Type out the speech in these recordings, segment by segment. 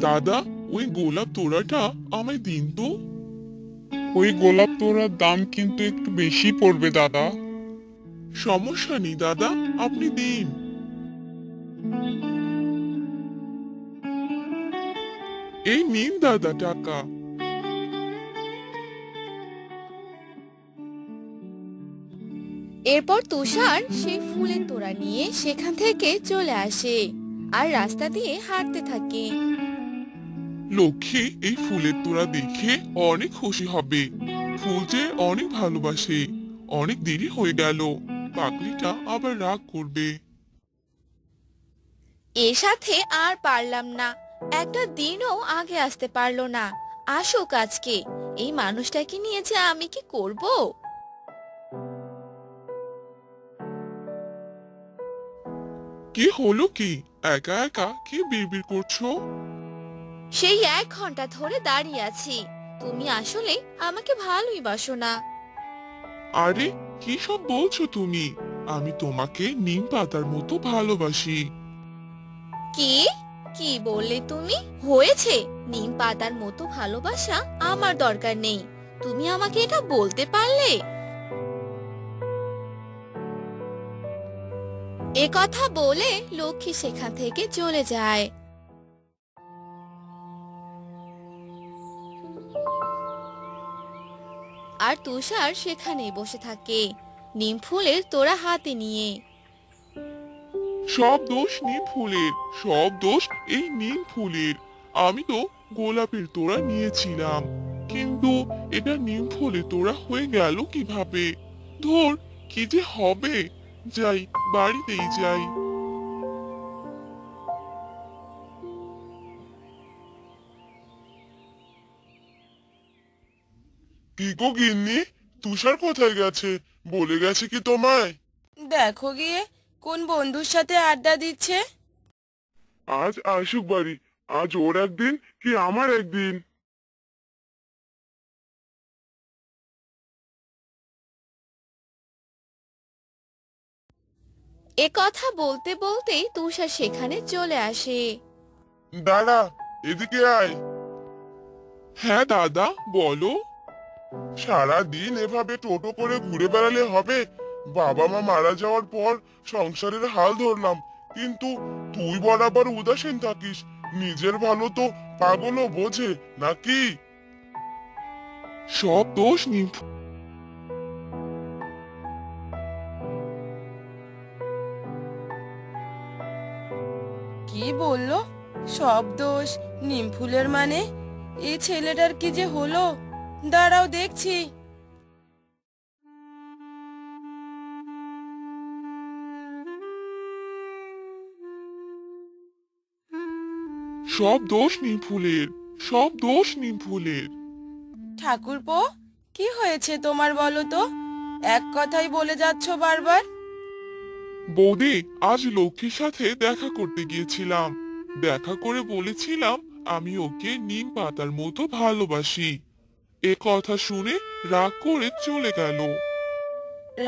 দাদা, ওই গোলাপ তোড়াটা আমায় দিন তো। ওই গোলাপ তোড়ার দাম কিন্তু একটু বেশি পড়বে দাদা। সমস্যা নেই দাদা, আপনি দিন। এই নিন দাদা টাকা। এরপর তুষার সেই ফুলের তোড়া নিয়ে সেখান থেকে চলে আসে আর রাস্তা দিয়ে হাঁটতে থাকে। লক্ষ্মী এই ফুলের তোড়া দেখে অনেক খুশি হবে। ফুল যে অনেক ভালোবাসে। অনেক দেরি হয়ে গেল, পাগলিটা আবার রাগ করবে। এর সাথে আর পারলাম না, একটা দিনও আগে আসতে পারলো না। আসুক আজকে, এই মানুষটাকে নিয়ে যে আমি কি করব। কি হলো কি? একা একা কি বিড়বিড় করছো? সেই 1 ঘন্টা ধরে দাঁড়িয়ে আছি, তুমি আসলে আমাকে ভালোই বাসো না। আরে, কি সব বলছো তুমি? আমি তোমাকে নিম পাতার মতো ভালোবাসি। কি কি বললে তুমি? হয়েছে, নিম পাতার মতো ভালোবাসা আমার দরকার নেই। তুমি আমাকে এটা বলতে পারলে? এ কথা বলে লক্ষ্মী সেখান থেকে চলে যায়। আর তুষার সেখানেই বসে থাকে, নিম ফুলের তোড়া হাতে নিয়ে। সব দোষ নিম ফুলের, সব দোষ এই নিম ফুলের। আমি তো গোলাপের তোড়া নিয়েছিলাম, কিন্তু এটা নিম ফুলের তোড়া হয়ে গেল কিভাবে? ধুর, কি যে হবে! যাই, বাড়িতেই যাই। কি গো গিন্নি, তুষার কোথায় গেছে? বলে গেছে কি তোমায়? দেখো গিয়ে কোন বন্ধুর সাথে আড্ডা দিচ্ছে। আজ আসুক বাড়ি। আজ ওর একদিন কি আমার একদিন। এ কথা বলতে বলতেই তুষার সেখানে চলে আসে। দাঁড়া, এদিকে আয়। হ্যাঁ দাদা, বলো। সারা দিন এভাবে টোটো করে ঘুরে বেড়ালে হবে? বাবা মা মারা যাওয়ার পর সংসারের হাল ধরলাম, কিন্তু তুই বরাবর উদাসীন থাকিস। নিজের ভালো তো পাগলও বোঝে নাকি? সব দোষ নিম। কি বললো? সব দোষ নিম ফুলের মানে? এই ছেলেটার কি যে হলো, দাঁড়াও দেখছি। সব দোষ নিম ফুলের, সব দোষ নিম ফুলের। ঠাকুরপো, কি হয়েছে তোমার বলো তো? এক কথাই বলে যাচ্ছ বারবার। বৌদি, আজ লক্ষ্মীর সাথে দেখা করতে গিয়েছিলাম। দেখা করে বলেছিলাম আমি ওকে নিম পাতার মতো ভালোবাসি। এ কথা শুনে রাগ করে চলে গেল।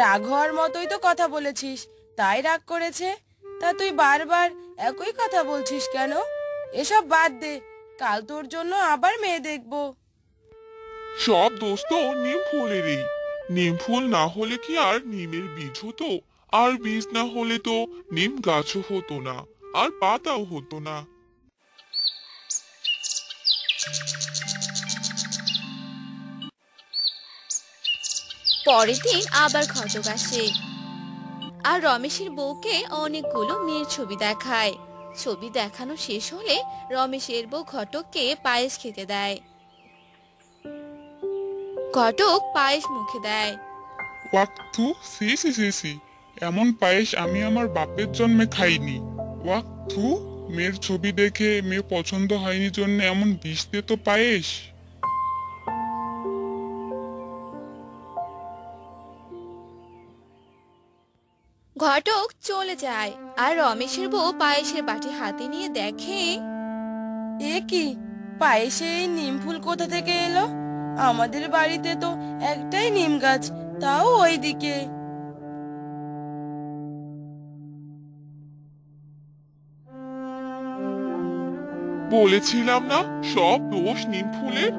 রাগ হওয়ার মতোই তো কথা বলেছিস, তাই রাগ করেছে। তা তুই বারবার একই কথা বলছিস কেন? এসব বাদ দে, কাল তোর জন্য আবার মেয়ে দেখবো। সব দোষ তো নিম ফুলেরই। নিম ফুল না হলে কি আর নিমের বীজ হতো? আর বীজ না হলে তো নিম গাছও হতো না, আর পাতাও হতো না। পরের দিন আবার ঘটক আসে আর রমেশের বউকে অনেকগুলো মেয়ের ছবি দেখায়। ছবি দেখানো শেষ হলে রমেশের বউ ঘটককে পায়েস খেতে দেয়। ঘটক পায়েস মুখে দেয়। ওয়াক থু, সি সি সি সি, এমন পায়েস আমি আমার বাপের জন্মে খাইনি। ওয়াক থু, মেয়ের ছবি দেখে মেয়ে পছন্দ হয়নি জন্য এমন বিষ দিয়ে তো পায়েস। ঘটক চলে যায় আর রমেশের বউ পায়েসের বাটি হাতে নিয়ে দেখে। এ কি, পায়েসে এই নিম ফুল কোথা থেকে এলো? আমাদের বাড়িতে তো একটাই নিম গাছ, তাও ওইদিকে। বলেছিলাম না সব দোষ নিম ফুলের।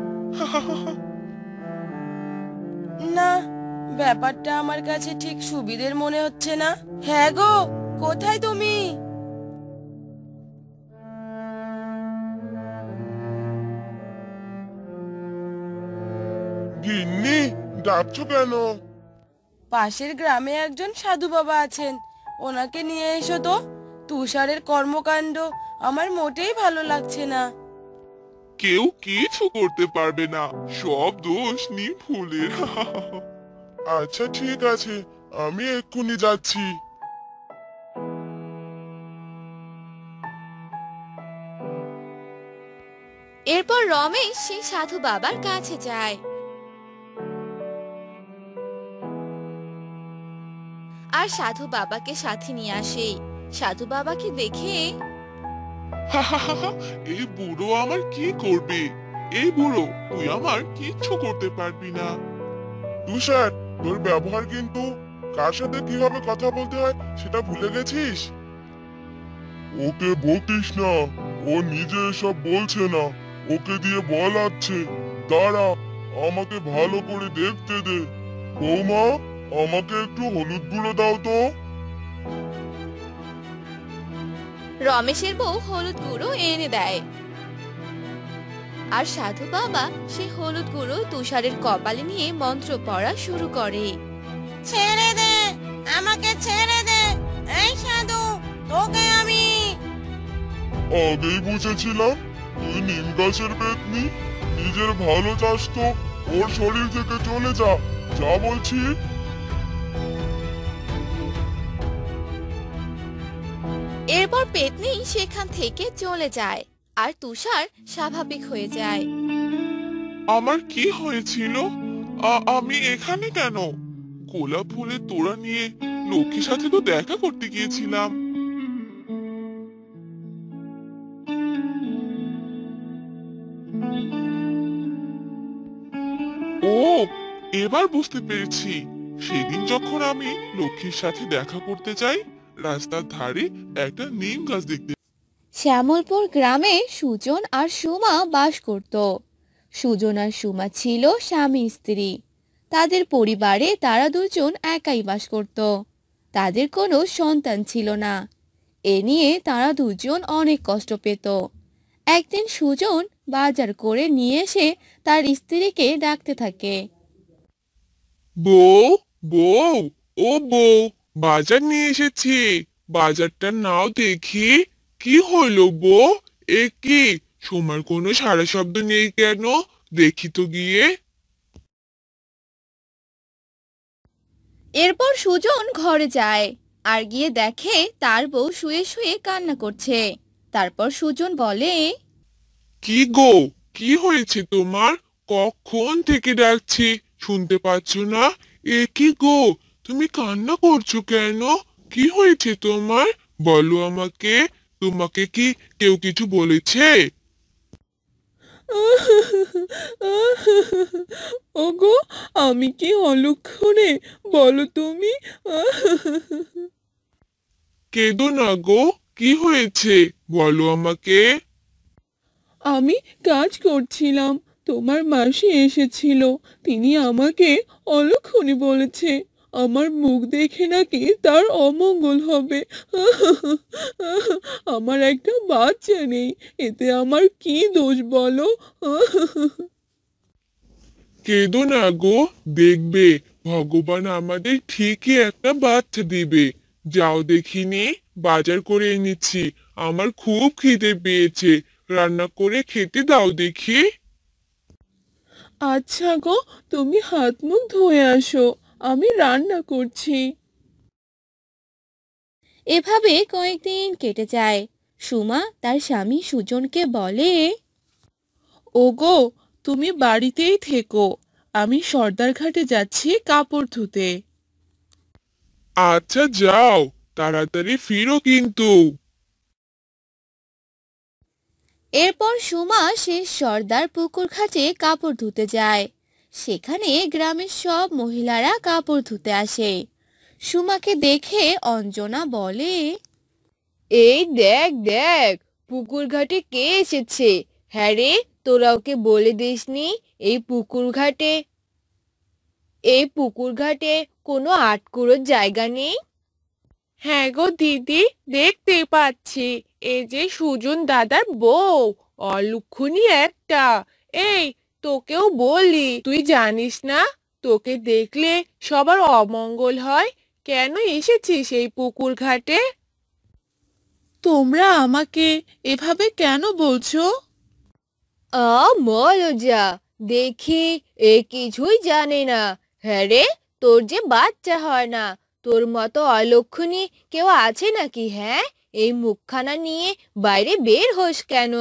না, ব্যাপারটা আমার কাছে ঠিক সুবিধের মনে হচ্ছে না। হ্যাঁ গো, কোথায় তুমি? গিন্নি, ডাকছো কেন? পাশের গ্রামে একজন সাধু বাবা আছেন, ওনাকে নিয়ে এসো তো। তুষারের কর্মকাণ্ড আমার মোটেই ভালো লাগছে না। কেউ কিছু করতে পারবে না, সব দোষ নিম ফুলের। আচ্ছা ঠিক আছে, আমি এক্ষুনি যাচ্ছি। এরপর রমেশ সেই সাধু বাবার কাছে যায়। আর সাধু বাবাকে সাথে নিয়ে আসে। সাধু বাবাকে দেখে এই বুড়ো আমার কি করবে? এই বুড়ো, তুই আমার কিচ্ছু করতে পারবি না। তুষার, তোর ব্যবহার কিন্তু কার সাথে কিভাবে কথা বলতে হয় সেটা ভুলে গেছিস। ওকে বকিস না, ও নিজে এসব বলছে না, ওকে দিয়ে বলাচ্ছে। দাঁড়া, আমাকে ভালো করে দেখতে দে। বৌমা, আমাকে একটু হলুদ গুঁড়ো দাও তো। রমেশের বউ হলুদ গুঁড়ো এনে দেয়। আর সাধু বাবা সেই হলুদ গুঁড়ো তুষারের কপালে নিয়ে মন্ত্র পড়া শুরু করে। ছেড়ে দে, আমাকে ছেড়ে দে। এই সাধু, তোকে আমি আগেই বুঝেছিলাম তুই নিম গাছের পেতনি। নিজের ভালো চাস তো ওর শরীর থেকে চলে যা, যা বলছি। এরপর পেতনি সেখান থেকে চলে যায় আর তুষার স্বাভাবিক হয়ে যায়। আমার কি হয়েছিল? আমি এখানে কেন? গোলাপ ফুলের তোড়া নিয়ে লক্ষ্মীর সাথে তো দেখা করতে গিয়েছিলাম। ও, এবার বুঝতে পেরেছি। সেদিন যখন আমি লক্ষ্মীর সাথে দেখা করতে যাই, রাস্তার ধারে একটা নিম গাছ দেখতে। শ্যামলপুর গ্রামে সুজন আর সুমা বাস করত। সুজন আর সুমা ছিল স্বামী স্ত্রী। তাদের পরিবারে তারা দুজন একাই বাস করত। তাদের কোনো সন্তান ছিল না। এ নিয়ে তারা দুজন অনেক কষ্ট পেত। একদিন সুজন বাজার করে নিয়ে এসে তার স্ত্রীকে ডাকতে থাকে। বউ, বউ, ও বউ, বাজার নিয়ে এসেছি। বাজারটা নাও দেখি। কি হলো বউ? এ কি, সোমার কোনো সাড়া শব্দ নেই কেন? দেখি তো গিয়ে। এরপর সুজন ঘরে যায় আর গিয়ে দেখে তার বউ শুয়ে শুয়ে কান্না করছে। তারপর সুজন বলে, কি গো, কি হয়েছে তোমার? কখন থেকে ডাকছি, শুনতে পাচ্ছ না? এ কি গো, তুমি কান্না করছো কেন? কি হয়েছে তোমার? বলো আমাকে। তোমাকে কি কেউ কিছু বলেছে? ওগো, আমি কি অলক্ষণে? বলো তুমি। কেঁদো না গো, কি হয়েছে বলো আমাকে। আমি কাজ করছিলাম, তোমার মাসি এসেছিল। তিনি আমাকে অলক্ষণে বলেছে আমার মুখ দেখে নাকি তার অমঙ্গল হবে। আমার একটা বাচ্চা নেই, এতে আমার কি দোষ বলো? কেঁদো না গো, দেখবে ভগবান আমাদের ঠিকই একটা বাচ্চা দিবে। যাও দেখিনি, বাজার করে এনেছি। আমার খুব খিদে পেয়েছে, রান্না করে খেতে দাও দেখি। আচ্ছা গো, তুমি হাত মুখ ধুয়ে আসো, আমি রান্না করছি। এভাবে কয়েকদিন কেটে যায়। সুমা তার স্বামী সুজনকে বলে, ওগো, তুমি বাড়িতেই থেকো, আমি সর্দারঘাটে যাচ্ছি কাপড় ধুতে। আচ্ছা যাও, তাড়াতাড়ি ফিরো কিন্তু। এরপর সুমা সে সর্দার পুকুর ঘাটে কাপড় ধুতে যায়। সেখানে গ্রামের সব মহিলারা কাপড় ধুতে আসে। সুমাকে দেখে অঞ্জনা বলে, এই দেখ দেখ, পুকুর ঘাটে কে এসেছে? হ্যাঁ রে, তোরা ওকে বলে দিসনি এই পুকুর ঘাটে কোনো আটকুড়োর জায়গা নেই? হ্যাঁ গো দিদি, দেখতে পাচ্ছি এই যে সুজন দাদার বউ, অলক্ষণী একটা। এই, তোকেও বলি, তুই জানিস না তোকে দেখলে সবার অমঙ্গল হয়? কেন এসেছিস এই পুকুর ঘাটে? তোমরা আমাকে এভাবে কেন বলছো? মলজা, দেখি এ কিছুই জানে না। হ্যাঁ রে, তোর যে বাচ্চা হয় না, তোর মতো অলক্ষণী কেউ আছে নাকি? হ্যাঁ, এই মুখখানা নিয়ে বাইরে বের হোস কেন?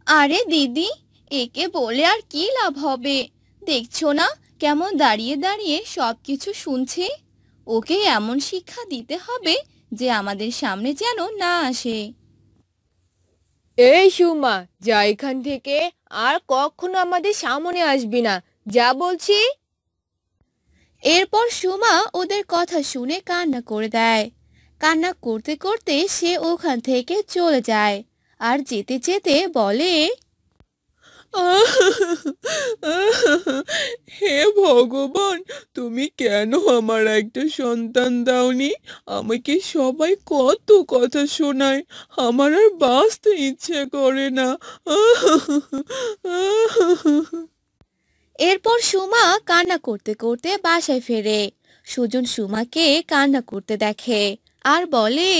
আরে দিদি, একে বলে আর কি লাভ হবে? দেখছো না কেমন দাঁড়িয়ে দাঁড়িয়ে সবকিছু শুনছে? ওকে এমন শিক্ষা দিতে হবে যে আমাদের সামনে যেন না আসে। এই সুমা, যা এখান থেকে, আর কখনো আমাদের সামনে আসবি না, যা বলছি। এরপর সুমা ওদের কথা শুনে কান্না করে দেয়। কান্না করতে করতে সে ওখান থেকে চলে যায়, আর যেতে যেতে বলে, হে ভগবান, তুমি কেন আমার একটা সন্তান দাওনি? আমাকে সবাই কত কথা শোনায়, আমার আর বাঁচতে ইচ্ছে করে না। এরপর সুমা কান্না করতে করতে বাসায় ফেরে। সুজন সুমাকে কান্না করতে দেখে আর বলে,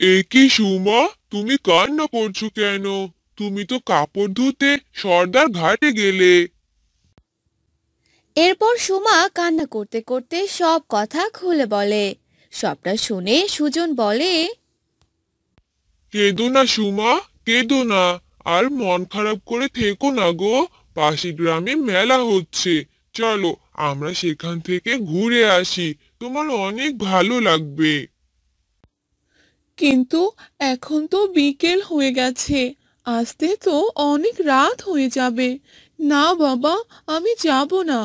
এ কি সুমা, তুমি কান্না করছো কেন? তুমি তো কাপড় ধুতে সর্দার ঘাটে গেলে। এরপর সুমা কান্না করতে করতে সব কথা খুলে বলে। সবটা শুনে সুজন বলে, কেঁদো না সুমা, কেঁদো না। আর মন খারাপ করে থেকো না গো। পাশের গ্রামে মেলা হচ্ছে, চলো আমরা সেখান থেকে ঘুরে আসি, তোমার অনেক ভালো লাগবে। কিন্তু এখন তো বিকেল হয়ে গেছে, আসতে তো অনেক রাত হয়ে যাবে। না বাবা, আমি যাব না।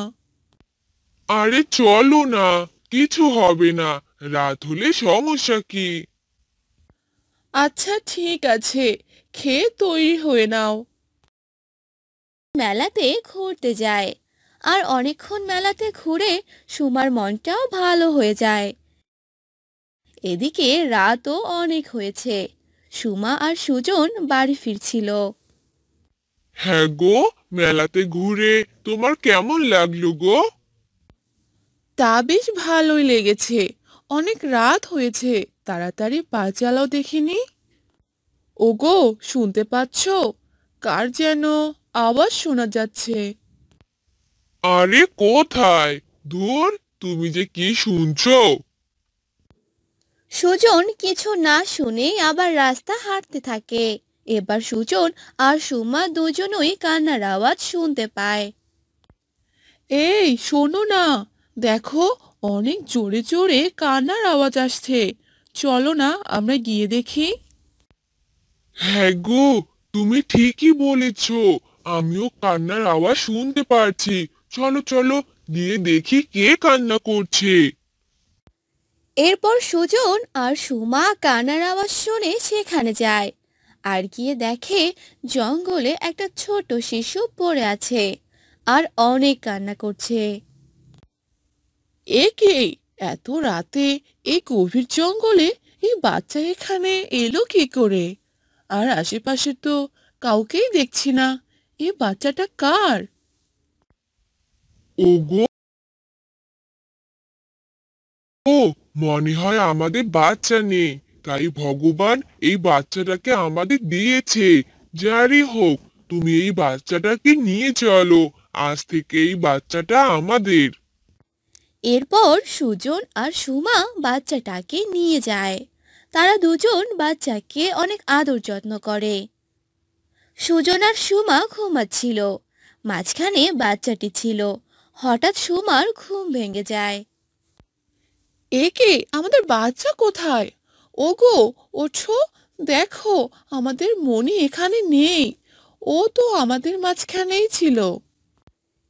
আরে চলো না, কিছু হবে না, রাত হলে সমস্যা কি? আচ্ছা ঠিক আছে, খেয়ে তৈরি হয়ে নাও। মেলাতে ঘুরতে যায়। আর অনেকক্ষণ মেলাতে ঘুরে সুমার মনটাও ভালো হয়ে যায়। এদিকে রাতও অনেক হয়েছে। সুমা আর সুজন বাড়ি ফিরছিল। হ্যাঁ গো, মেলাতে ঘুরে তোমার কেমন লাগলো গো? তা বেশ ভালোই লেগেছে। অনেক রাত হয়েছে, তাড়াতাড়ি পা চালাও দেখিনি। ওগো, শুনতে পাচ্ছো? কার যেন আওয়াজ শোনা যাচ্ছে। আরে কোথায়? ধুর, তুমি যে কি শুনছো? সুজন কিছু না শুনেই আবার রাস্তা হাঁটতে থাকে। এবার সুজন আর সুমা দুজনই কান্নার আওয়াজ শুনতে পায়। এই শোনো না, দেখো, অনেক জোরে জোরে কান্নার আওয়াজ আসছে। চলো না, আমরা গিয়ে দেখি। হ্যাঁ গো, তুমি ঠিকই বলেছ, আমিও কান্নার আওয়াজ শুনতে পারছি। চলো চলো, গিয়ে দেখি কে কান্না করছে। এরপর সুজন আর সুমা কান্নার আওয়াজ শুনে সেখানে যায়। আর গিয়ে দেখে জঙ্গলে একটা ছোট শিশু পড়ে আছে আর অনেক কান্না করছে। এ কে? এত রাতে এই গভীর জঙ্গলে এই বাচ্চা এখানে এলো কি করে? আর আশেপাশে তো কাউকেই দেখছি না। এই বাচ্চাটা কার? ওগো, ও মনে হয় আমাদের বাচ্চা নেই, তাই ভগবান এই বাচ্চাটাকে আমাদের দিয়েছে। যারই হোক, তুমি এই বাচ্চাটাকে নিয়ে চলো, আজ থেকে এই বাচ্চাটা আমাদের। এরপর সুজন আর সুমা বাচ্চাটাকে নিয়ে যায়। তারা দুজন বাচ্চাকে অনেক আদর যত্ন করে। সুজন আর সুমা ঘুমাচ্ছিল, মাঝখানে বাচ্চাটি ছিল। হঠাৎ সুমার ঘুম ভেঙে যায়। এ কে? আমাদের বাচ্চা কোথায়? ওগো, ওঠো, দেখো, আমাদের মনি এখানে নেই। ও তো আমাদের মাঝখানেই ছিল।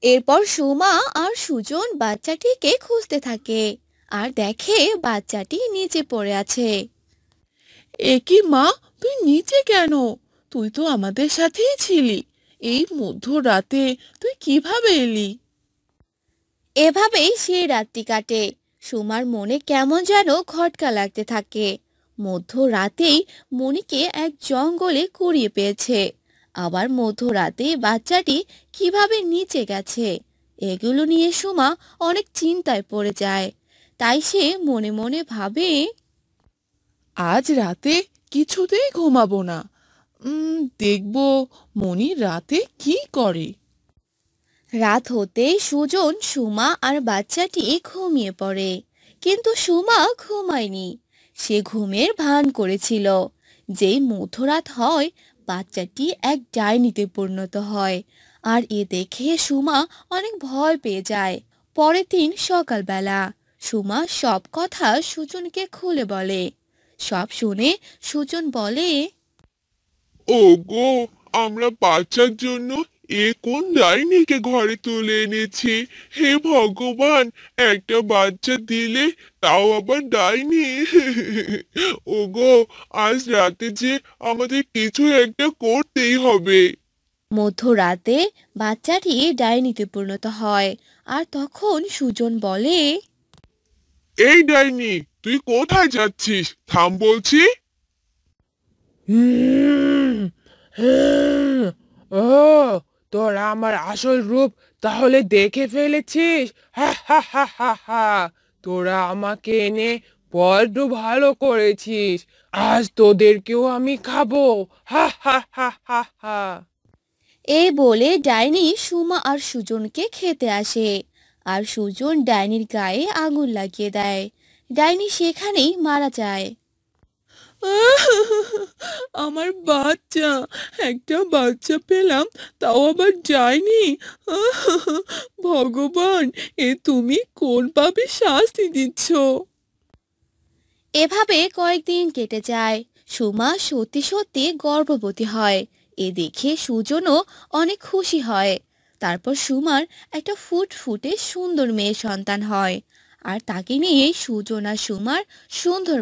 এরপর সুমা আর সুজন বাচ্চাটিকে খুঁজতে থাকে আর দেখে বাচ্চাটি নিচে পড়ে আছে। এ কি মা, তুই নিচে কেন? তুই তো আমাদের সাথেই ছিলি। এই মধ্যরাতে তুই কিভাবে এলি? এভাবেই সেই রাতটি কাটে। সুমার মনে কেমন যেন খটকা লাগতে থাকে। মধ্যরাতেই মনিকে এক জঙ্গলে কুড়িয়ে পেয়েছে। আবার মধ্যরাতে বাচ্চাটি কিভাবে নিচে গেছে, এগুলো নিয়ে সুমা অনেক চিন্তায় পড়ে যায়। তাই সে মনে মনে ভাবে, আজ রাতে কিছুতেই ঘুমাবো না। দেখবো মনি রাতে কি করে। রাত হতেই সুজন, সুমা আর বাচ্চাটি ঘুমিয়ে পড়ে। কিন্তু সুমা ঘুমায়নি, সে ঘুমের ভান করেছিল। যেই মধ্যরাত হয়, বাচ্চাটি এক ডাইনিতে পরিণত হয়। আর এ দেখে সুমা অনেক ভয় পেয়ে যায়। পরের দিন সকালবেলা সুমা সব কথা সুজনকে খুলে বলে। সব শুনে সুজন বলে, ওগো, আমরা বাচ্চার জন্য এ কোন ডাইনিকে ঘরে তুলে এনেছি? হে ভগবান, একটা বাচ্চা দিলে, তাও আবার ডাইনি! ওগো, আজ রাতে যে আমাদের কিছু একটা করতেই হবে। মধ্যরাতে বাচ্চাটি ডাইনিতে পরিণত হয়। আর তখন সুজন বলে, এই ডাইনি, তুই কোথায় যাচ্ছিস? থাম বলছি। হুম, হুম, ও, তোরা আমার আসল রূপ তাহলে দেখে ফেলেছিস? হা হা হা হা হা। তোরা আমাকে এনে বড্ড ভালো করেছিস। আজ তোদেরকেও আমি খাবো। হা হা হা হা হা। এই বলে ডাইনি সুমা আর সুজনকে খেতে আসে। আর সুজন ডাইনির গায়ে আগুন লাগিয়ে দেয়। ডাইনি সেখানেই মারা যায়। আমার বাচ্চা, একটা বাচ্চা পেলাম, তাও আবার যায়নি। ভগবান, এ তুমি কোন পাপে শাস্তি দিচ্ছ? এভাবে কয়েকদিন কেটে যায়। সুমা সত্যি সত্যি গর্ভবতী হয়। এ দেখে সুজনও অনেক খুশি হয়। তারপর সুমার একটা ফুটফুটে সুন্দর মেয়ে সন্তান হয়। আর তাকে নিয়ে সুজন আর সুমার সুন্দর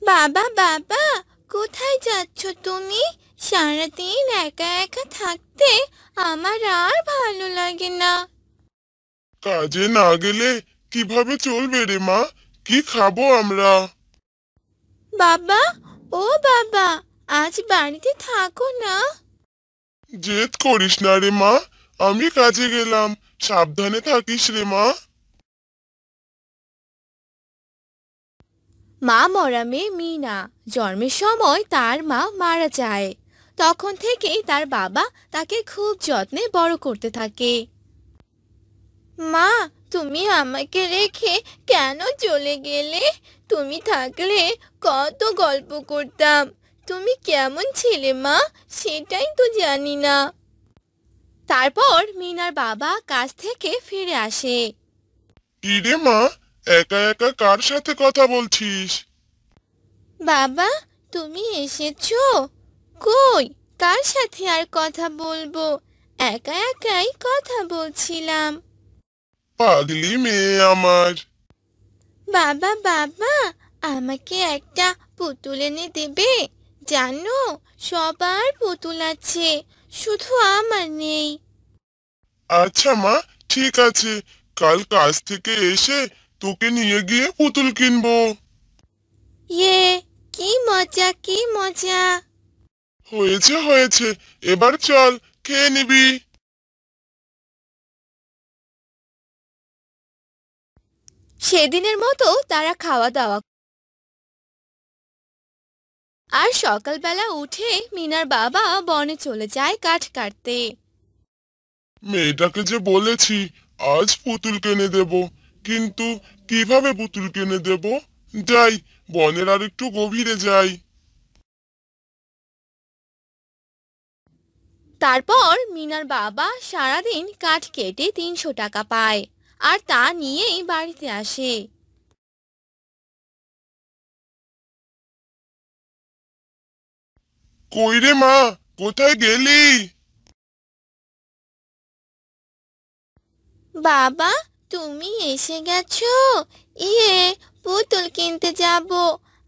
বাবা বাবা, কোথায় যাচ্ছ তুমি? সারাদিন একা একা থাকতে আমার আর ভালো লাগে না। কাজে না গেলে কিভাবে চলবে রে মা? কি খাবো আমরা? বাবা, ও বাবা, আজ বাড়িতে থাকো না। জেদ করিস না রে মা, আমি কাজে গেলাম। সাবধানে থাকিস রে মা। মা মরা মেয়ে মিনা, জন্মের সময় তার মা মারা যায়। তখন থেকেই তার বাবা তাকে খুব যত্নে বড় করতে থাকে। মা, তুমি আমাকে রেখে কেন চলে গেলে? তুমি থাকলে কত গল্প করতাম। তুমি কেমন ছিলে মা, সেটাই তো জানি না। তারপর মিনার বাবা কাজ থেকে ফিরে আসে। কি রে মা, একা একা কার সাথে কথা বলছিস? বাবা, তুমি এসেছো? কই, কার সাথে আর কথা বলবো, একা একাই কথা বলছিলাম। পাগলি মেয়ে আমার। বাবা বাবা, আমাকে একটা পুতুল এনে দেবে? জানো, সবার পুতুল আছে, শুধু আমার নেই। আচ্ছা মা, ঠিক আছে, কাল কাজ থেকে এসে তোকে নিয়ে গিয়ে পুতুল কিনবো। ইয়ে, কি মজা কি মজা। হয়েছে হয়েছে, এবার চল, খেয়ে নিবি। সেদিনের মতো তারা খাওয়া দাওয়া। আর সকালবেলা উঠে মিনার বাবা বনে চলে যায় কাঠ কাটতে। মেয়েটাকে যে বলেছি আজ পুতুল কিনে দেব, কিন্তু কিভাবে পুতুল কিনে দেব? যাই, বনের আর একটু গভীরে যাই। তারপর মিনার বাবা সারাদিন কাঠ কেটে 300 টাকা পায়। আর তা নিয়েই বাড়িতে আসে। কই রে মা, কোথায় গেলি? বাবা, তুমি এসে গেছো? ইয়ে, পুতুল কিনতে যাব।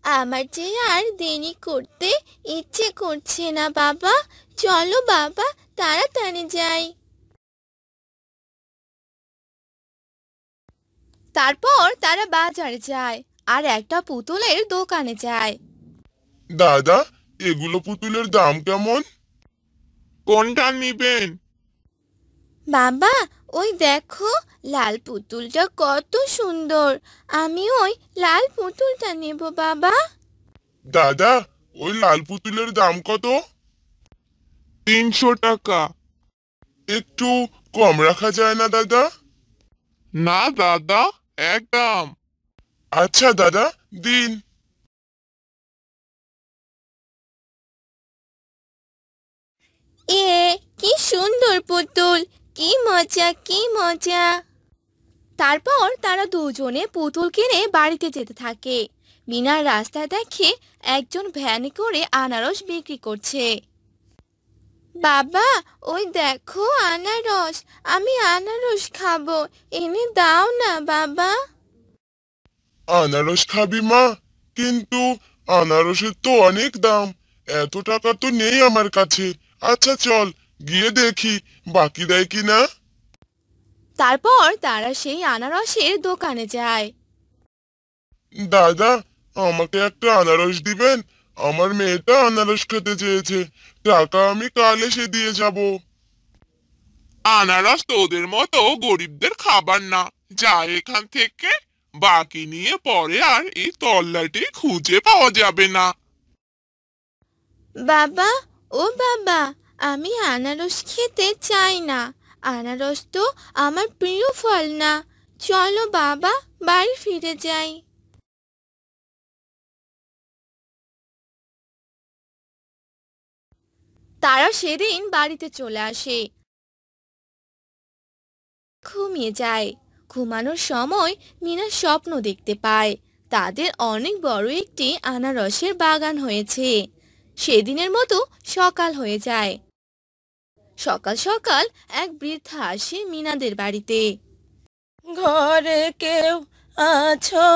আমার যে আর দেরি করতে ইচ্ছে করছে না বাবা। চলো বাবা, তাড়াতাড়ি যাই। তারপর তারা বাজারে যায় আর একটা পুতুলের দোকানে যায়। দাদা, এগুলো পুতুলের দাম কেমন? কোনটা নিবেন? বাবা, ওই দেখো, লাল পুতুলটা কত সুন্দর। আমি ওই লাল পুতুলটা নেব বাবা। দাদা, ওই লাল পুতুলের দাম কত? 300 টাকা। একটু কম রাখা যায় না দাদা? না দাদা, একদম। আচ্ছা দাদা, দিন। এ, কি সুন্দর পুতুল! কি মজা, কি মজা! তারপর তারা দুজনে পুতুল কিনে বাড়িতে যেতে থাকে। মিনা রাস্তায় দেখে একজন ভ্যানে করে আনারস বিক্রি করছে। বাবা, ওই দেখো আনারস। আমি আনারস খাবো, এনে দাও না বাবা। আনারস খাবি মা? কিন্তু আনারসের তো অনেক দাম। এত টাকা তো নেই আমার কাছে। আচ্ছা চল, গিয়ে দেখি বাকি দেয় কিনা। তারপর তারা সেই আনারসের দোকানে যায়। দাদা, আমাকে একটা আনারস দিবেন? আমার মেয়েটা আনারস খেতে চেয়েছে। টাকা আমি কাল এসে দিয়ে যাব। আনারস তোদের মতো গরিবদের খাবার না। যা এখান থেকে। বাকি নিয়ে পরে আর এই তল্লাটে খুঁজে পাওয়া যাবে না। বাবা, ও বাবা, আমি আনারস খেতে চাই না। আনারস তো আমার প্রিয় ফল না। চলো বাবা, বাড়ি ফিরে যাই। তারা সেদিন বাড়িতে চলে আসে, ঘুমিয়ে যায়। ঘুমানোর সময় মিনা স্বপ্ন দেখতে পায় তাদের অনেক বড় একটি আনারসের বাগান হয়েছে। সেদিনের মতো সকাল হয়ে যায়। সকাল সকাল এক বৃদ্ধা আসে মিনাদের বাড়িতে। ঘরে কেউ আছো?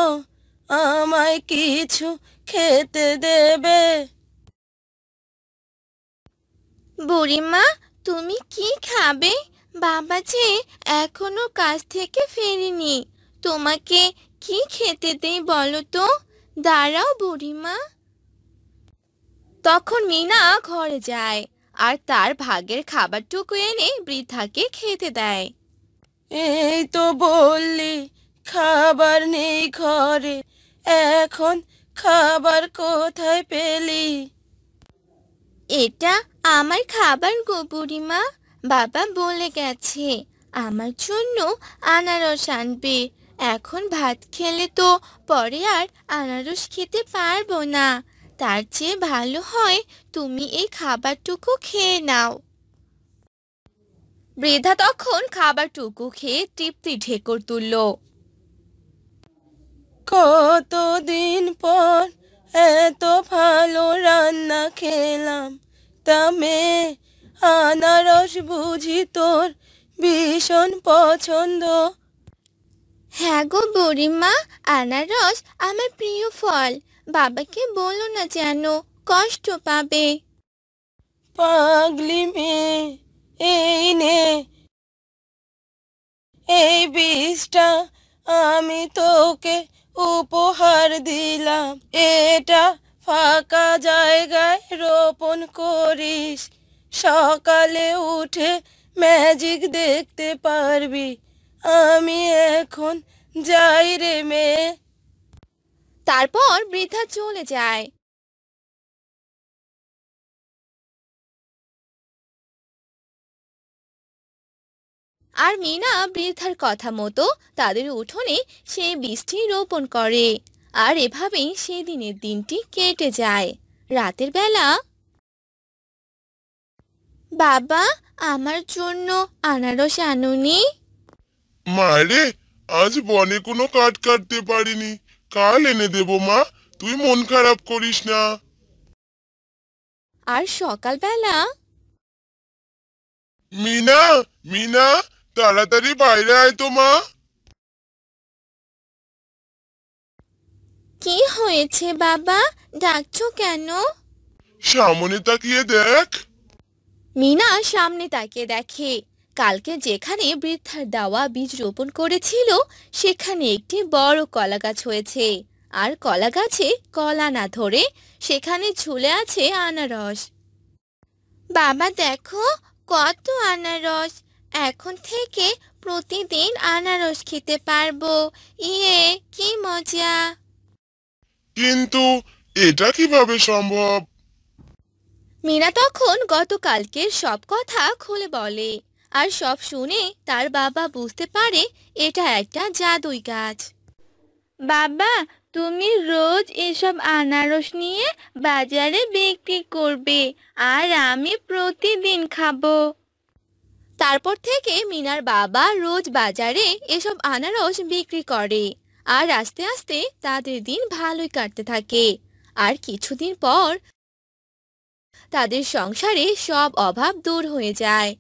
আমায় কিছু খেতে দেবে? বুড়িমা, তুমি কি খাবে? বাবা যে এখনো কাজ থেকে ফেরেনি। তোমাকে কি খেতে দেই বলো তো? দাঁড়াও বুড়িমা। তখন মিনা ঘরে যায় আর তার ভাগের খাবারটুকু এনে বৃদ্ধাকে খেতে দেয়। এই তো বললি খাবার নেই ঘরে, এখন খাবার কোথায় পেলি? এটা আমার খাবার গো বুড়িমা। বাবা বলে গেছে আমার জন্য আনারস আনবে। এখন ভাত খেলে তো পরে আর আনারস খেতে পারবো না। তার চেয়ে ভালো হয় তুমি এই খাবারটুকু খেয়ে নাও। বৃদ্ধা তখন খাবারটুকু খেয়ে তৃপ্তি ঢেকুর তুলল। কতদিন পর এত ভালো রান্না খেলাম। তা মেয়ে, আনারস বুঝি তোর ভীষণ পছন্দ? হ্যাঁ গো বুড়িমা, আনারস আমার প্রিয় ফল। বাবাকে বলো না যেন, কষ্ট পাবে। পাগলি মেয়ে, এই নে, এই বীজটা আমি তোকে উপহার দিলাম। এটা ফাঁকা জায়গায় রোপণ করিস। সকালে উঠে ম্যাজিক দেখতে পারবি। আমি এখন যাই রে মেয়ে। তারপর বৃদ্ধা চলে যায়। আর মিনা বৃদ্ধার কথা মতো তাদের উঠোনে সেই বীজটি রোপণ করে। আর এভাবেই সেদিনের দিনটি কেটে যায়। রাতের বেলা, বাবা, আমার জন্য আনারস আনুনি? মারে, আজ বনে কোনো কাঠ কাটতে পারিনি। কাল এনে দেবো মা, তুই মন খারাপ করিস না। আর সকালবেলা, মিনা, মিনা, তাড়াতাড়ি বাইরে আয় তো মা। কি হয়েছে বাবা, ডাকছো কেন? সামনে তাকিয়ে দেখ। মিনা সামনে তাকিয়ে দেখে কালকে যেখানে বৃদ্ধার দেওয়া বীজ রোপণ করেছিল সেখানে একটি বড় কলা গাছ হয়েছে। আর কলা গাছে কলা না ধরে সেখানে ঝুলে আছে আনারস। বাবা দেখো, কত আনারস! এখন থেকে প্রতিদিন আনারস খেতে পারবো। ইয়ে, কি মজা! কিন্তু এটা কিভাবে সম্ভব? মিনা তখন গতকালকের সব কথা খুলে বলে। আর সব শুনে তার বাবা বুঝতে পারে এটা একটা জাদুই গাছ। বাবা, তুমি রোজ এসব আনারস নিয়ে বাজারে বিক্রি করবে আর আমি প্রতিদিন খাবো। তারপর থেকে মিনার বাবা রোজ বাজারে এসব আনারস বিক্রি করে। আর আস্তে আস্তে তাদের দিন ভালোই কাটতে থাকে। আর কিছুদিন পর তাদের সংসারে সব অভাব দূর হয়ে যায়।